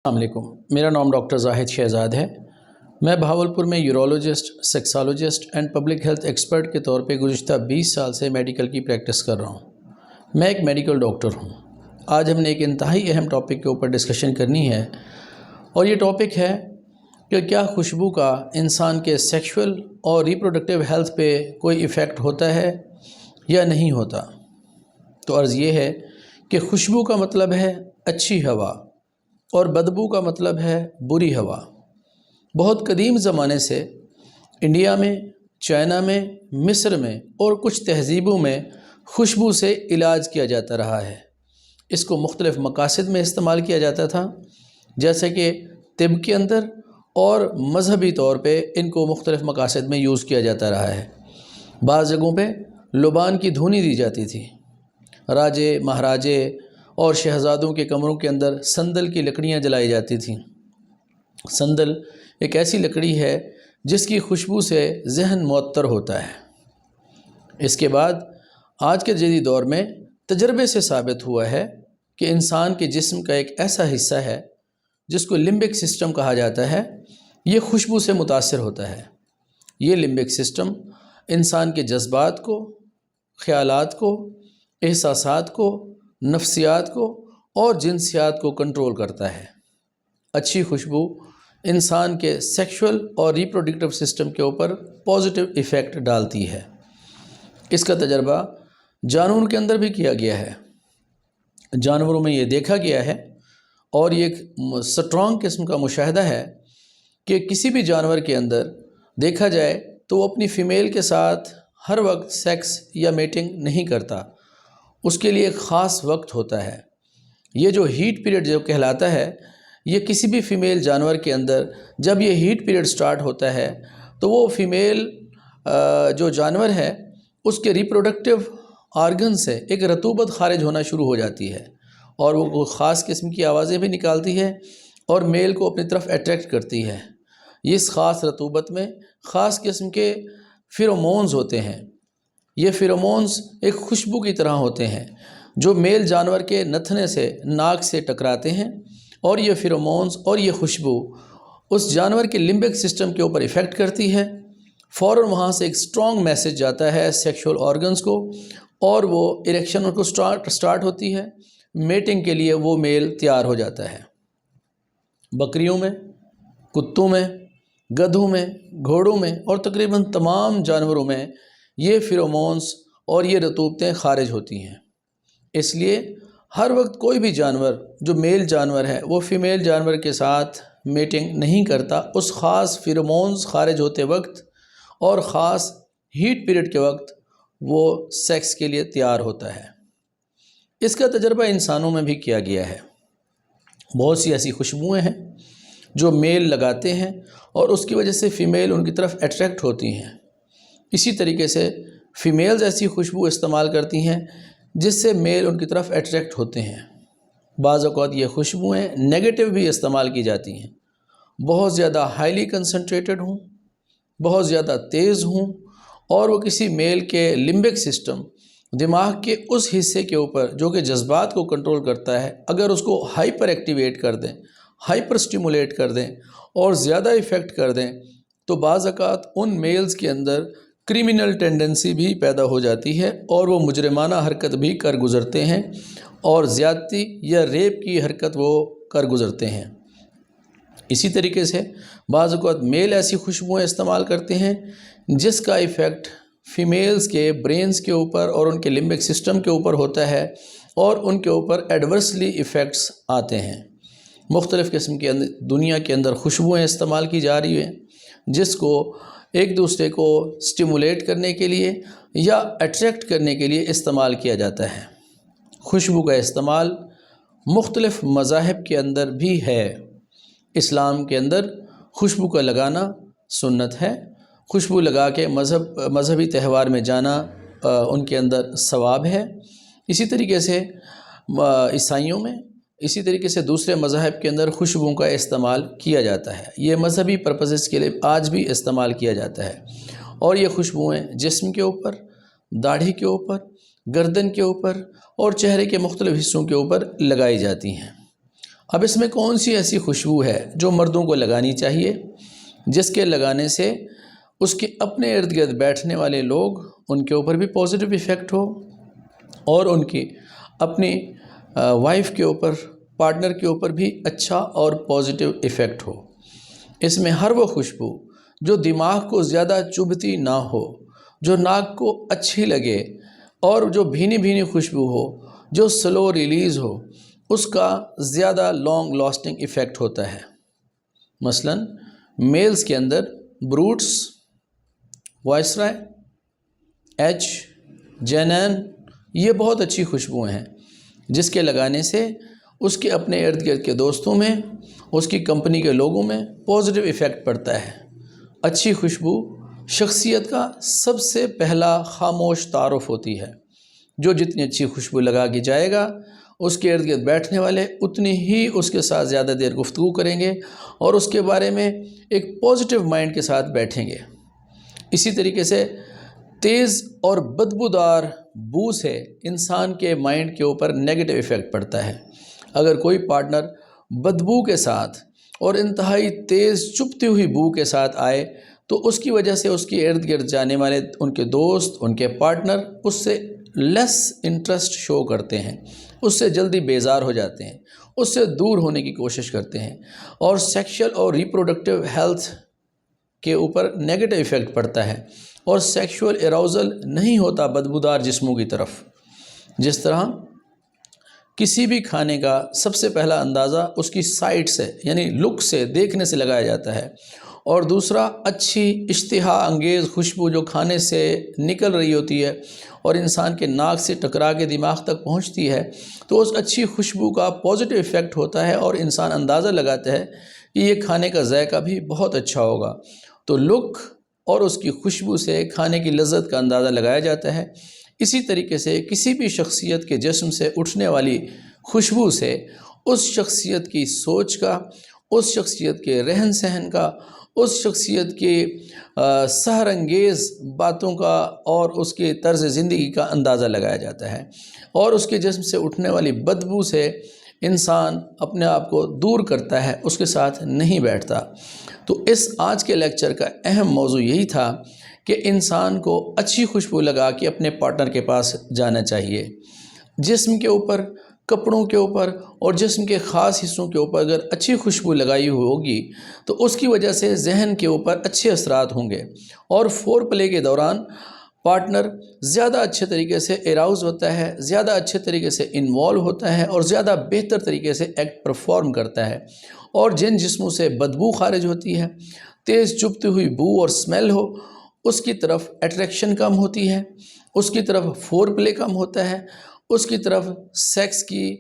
السلام علیکم، میرا نام ڈاکٹر زاہد شہزاد ہے۔ میں بہاولپور میں urologist, sexologist and public health expert کے طور پہ گزشتہ 20 سال سے میڈیکل کی پریکٹس کر رہا ہوں۔ میں ایک میڈیکل ڈاکٹر ہوں۔ آج ہم نے ایک انتہائی اہم ٹاپک کے اوپر ڈسکشن کرنی ہے، اور یہ ٹاپک ہے کہ کیا خوشبو کا انسان کے سیکشول اور ریپروڈکٹیو ہیلتھ پہ کوئی ایفیکٹ ہوتا ہے یا نہیں ہوتا۔ تو عرض یہ ہے کہ خوشبو کا مطلب ہے اچھی ہوا، اور بدبو کا مطلب ہے بری ہوا۔ بہت قدیم زمانے سے انڈیا میں، چائنا میں، مصر میں اور کچھ تہذیبوں میں خوشبو سے علاج کیا جاتا رہا ہے۔ اس کو مختلف مقاصد میں استعمال کیا جاتا تھا، جیسے کہ طب کے اندر، اور مذہبی طور پہ ان کو مختلف مقاصد میں یوز کیا جاتا رہا ہے۔ بعض جگہوں پہ لبان کی دھونی دی جاتی تھی۔ راجے، مہاراجے اور شہزادوں کے کمروں کے اندر سندل کی لکڑیاں جلائی جاتی تھیں۔ سندل ایک ایسی لکڑی ہے جس کی خوشبو سے ذہن معطر ہوتا ہے۔ اس کے بعد آج کے جدید دور میں تجربے سے ثابت ہوا ہے کہ انسان کے جسم کا ایک ایسا حصہ ہے جس کو لمبک سسٹم کہا جاتا ہے، یہ خوشبو سے متاثر ہوتا ہے۔ یہ لمبک سسٹم انسان کے جذبات کو، خیالات کو، احساسات کو، نفسیات کو اور جنسیات کو کنٹرول کرتا ہے۔ اچھی خوشبو انسان کے سیکشول اور ریپروڈکٹیو سسٹم کے اوپر پازیٹیو ایفیکٹ ڈالتی ہے۔ اس کا تجربہ جانوروں کے اندر بھی کیا گیا ہے۔ جانوروں میں یہ دیکھا گیا ہے، اور یہ ایک سٹرانگ قسم کا مشاہدہ ہے کہ کسی بھی جانور کے اندر دیکھا جائے تو وہ اپنی فیمیل کے ساتھ ہر وقت سیکس یا میٹنگ نہیں کرتا۔ اس کے لیے ایک خاص وقت ہوتا ہے۔ یہ جو ہیٹ پیریڈ جو کہلاتا ہے، یہ کسی بھی فیمیل جانور کے اندر جب یہ ہیٹ پیریڈ سٹارٹ ہوتا ہے تو وہ فیمیل جو جانور ہے اس کے ریپروڈکٹیو آرگن سے ایک رطوبت خارج ہونا شروع ہو جاتی ہے، اور وہ خاص قسم کی آوازیں بھی نکالتی ہے اور میل کو اپنی طرف اٹریکٹ کرتی ہے۔ اس خاص رطوبت میں خاص قسم کے فیرومونز ہوتے ہیں۔ یہ فیرومونز ایک خوشبو کی طرح ہوتے ہیں جو میل جانور کے نتھنے سے، ناک سے ٹکراتے ہیں، اور یہ فیرومونز اور یہ خوشبو اس جانور کے لمبک سسٹم کے اوپر ایفیکٹ کرتی ہے۔ فوراً وہاں سے ایک سٹرانگ میسج جاتا ہے سیکشول آرگنز کو، اور وہ اریکشن ان کو سٹارٹ ہوتی ہے۔ میٹنگ کے لیے وہ میل تیار ہو جاتا ہے۔ بکریوں میں، کتوں میں، گدھوں میں، گھوڑوں میں اور تقریباً تمام جانوروں میں یہ فیرومونز اور یہ رطوبتیں خارج ہوتی ہیں۔ اس لیے ہر وقت کوئی بھی جانور جو میل جانور ہے وہ فیمیل جانور کے ساتھ میٹنگ نہیں کرتا، اس خاص فیرومونز خارج ہوتے وقت اور خاص ہیٹ پیریڈ کے وقت وہ سیکس کے لیے تیار ہوتا ہے۔ اس کا تجربہ انسانوں میں بھی کیا گیا ہے۔ بہت سی ایسی خوشبوئیں ہیں جو میل لگاتے ہیں اور اس کی وجہ سے فیمیل ان کی طرف اٹریکٹ ہوتی ہیں۔ اسی طریقے سے فیمیلز ایسی خوشبو استعمال کرتی ہیں جس سے میل ان کی طرف اٹریکٹ ہوتے ہیں۔ بعض اوقات یہ خوشبوئیں نیگیٹو بھی استعمال کی جاتی ہیں، بہت زیادہ ہائیلی کنسنٹریٹڈ ہوں، بہت زیادہ تیز ہوں، اور وہ کسی میل کے لمبک سسٹم، دماغ کے اس حصے کے اوپر جو کہ جذبات کو کنٹرول کرتا ہے، اگر اس کو ہائپر ایکٹیویٹ کر دیں، ہائپر سٹیمولیٹ کر دیں اور زیادہ ایفیکٹ کر دیں، تو بعض اوقات ان میلز کے اندر کرمنل ٹینڈنسی بھی پیدا ہو جاتی ہے، اور وہ مجرمانہ حرکت بھی کر گزرتے ہیں، اور زیادتی یا ریپ کی حرکت وہ کر گزرتے ہیں۔ اسی طریقے سے بعض اوقات میل ایسی خوشبوئیں استعمال کرتے ہیں جس کا ایفیکٹ فیمیلز کے برینز کے اوپر اور ان کے لمبک سسٹم کے اوپر ہوتا ہے، اور ان کے اوپر ایڈورسلی ایفیکٹس آتے ہیں۔ مختلف قسم کے دنیا کے اندر خوشبوئیں استعمال کی جا رہی ہیں جس کو ایک دوسرے کو سٹیمولیٹ کرنے کے لیے یا اٹریکٹ کرنے کے لیے استعمال کیا جاتا ہے۔ خوشبو کا استعمال مختلف مذاہب کے اندر بھی ہے۔ اسلام کے اندر خوشبو کا لگانا سنت ہے۔ خوشبو لگا کے مذہبی تہوار میں جانا ان کے اندر ثواب ہے۔ اسی طریقے سے عیسائیوں میں، اسی طریقے سے دوسرے مذاہب کے اندر خوشبوؤں کا استعمال کیا جاتا ہے۔ یہ مذہبی پرپسز کے لیے آج بھی استعمال کیا جاتا ہے، اور یہ خوشبوئیں جسم کے اوپر، داڑھی کے اوپر، گردن کے اوپر اور چہرے کے مختلف حصوں کے اوپر لگائی جاتی ہیں۔ اب اس میں کون سی ایسی خوشبو ہے جو مردوں کو لگانی چاہیے جس کے لگانے سے اس کے اپنے ارد گرد بیٹھنے والے لوگ ان کے اوپر بھی پازیٹیو ایفیکٹ ہو اور ان کی اپنی وائف کے اوپر، پارٹنر کے اوپر بھی اچھا اور پازیٹیو ایفیکٹ ہو؟ اس میں ہر وہ خوشبو جو دماغ کو زیادہ چبھتی نہ ہو، جو ناک کو اچھی لگے اور جو بھینی بھینی خوشبو ہو، جو سلو ریلیز ہو، اس کا زیادہ لانگ لاسٹنگ ایفیکٹ ہوتا ہے۔ مثلا میلز کے اندر بروٹس، وائسرائے، ایچ، جینین، یہ بہت اچھی خوشبوئیں ہیں جس کے لگانے سے اس کے اپنے ارد گرد کے دوستوں میں، اس کی کمپنی کے لوگوں میں پازیٹیو ایفیکٹ پڑتا ہے۔ اچھی خوشبو شخصیت کا سب سے پہلا خاموش تعارف ہوتی ہے۔ جو جتنی اچھی خوشبو لگا کے جائے گا، اس کے ارد گرد بیٹھنے والے اتنی ہی اس کے ساتھ زیادہ دیر گفتگو کریں گے اور اس کے بارے میں ایک پازیٹیو مائنڈ کے ساتھ بیٹھیں گے۔ اسی طریقے سے تیز اور بدبودار بو سے انسان کے مائنڈ کے اوپر نیگیٹو ایفیکٹ پڑتا ہے۔ اگر کوئی پارٹنر بدبو کے ساتھ اور انتہائی تیز چپتی ہوئی بو کے ساتھ آئے تو اس کی وجہ سے اس کے ارد گرد جانے والے ان کے دوست، ان کے پارٹنر اس سے لیس انٹرسٹ شو کرتے ہیں، اس سے جلدی بیزار ہو جاتے ہیں، اس سے دور ہونے کی کوشش کرتے ہیں اور سیکشل اور ریپروڈکٹیو ہیلتھ کے اوپر نیگیٹو ایفیکٹ پڑتا ہے اور سیکشول اراؤزل نہیں ہوتا بدبودار جسموں کی طرف۔ جس طرح کسی بھی کھانے کا سب سے پہلا اندازہ اس کی سائٹ سے، یعنی لک سے، دیکھنے سے لگایا جاتا ہے، اور دوسرا اچھی اشتہا انگیز خوشبو جو کھانے سے نکل رہی ہوتی ہے اور انسان کے ناک سے ٹکرا کے دماغ تک پہنچتی ہے تو اس اچھی خوشبو کا پازیٹیو ایفیکٹ ہوتا ہے اور انسان اندازہ لگاتا ہے کہ یہ کھانے کا ذائقہ بھی بہت اچھا ہوگا۔ تو لک اور اس کی خوشبو سے کھانے کی لذت کا اندازہ لگایا جاتا ہے۔ اسی طریقے سے کسی بھی شخصیت کے جسم سے اٹھنے والی خوشبو سے اس شخصیت کی سوچ کا، اس شخصیت کے رہن سہن کا، اس شخصیت کی سحر انگیز باتوں کا اور اس کے طرز زندگی کا اندازہ لگایا جاتا ہے، اور اس کے جسم سے اٹھنے والی بدبو سے انسان اپنے آپ کو دور کرتا ہے، اس کے ساتھ نہیں بیٹھتا۔ تو اس آج کے لیکچر کا اہم موضوع یہی تھا کہ انسان کو اچھی خوشبو لگا کے اپنے پارٹنر کے پاس جانا چاہیے۔ جسم کے اوپر، کپڑوں کے اوپر اور جسم کے خاص حصوں کے اوپر اگر اچھی خوشبو لگائی ہوگی تو اس کی وجہ سے ذہن کے اوپر اچھے اثرات ہوں گے اور فور پلے کے دوران پارٹنر زیادہ اچھے طریقے سے اراؤز ہوتا ہے، زیادہ اچھے طریقے سے انوالو ہوتا ہے اور زیادہ بہتر طریقے سے ایکٹ پرفارم کرتا ہے۔ اور جن جسموں سے بدبو خارج ہوتی ہے، تیز چبھتی ہوئی بو اور سمیل ہو، اس کی طرف اٹریکشن کم ہوتی ہے، اس کی طرف فور پلے کم ہوتا ہے، اس کی طرف سیکس کی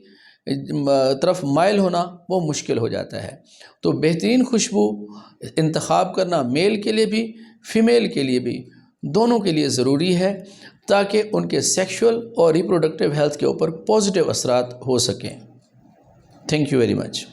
طرف مائل ہونا وہ مشکل ہو جاتا ہے۔ تو بہترین خوشبو انتخاب کرنا میل کے لیے بھی، فیمیل کے لیے بھی، دونوں کے لیے ضروری ہے تاکہ ان کے سیکشول اور ریپروڈکٹیو ہیلتھ کے اوپر پازیٹیو اثرات ہو سکیں۔ Thank you very much.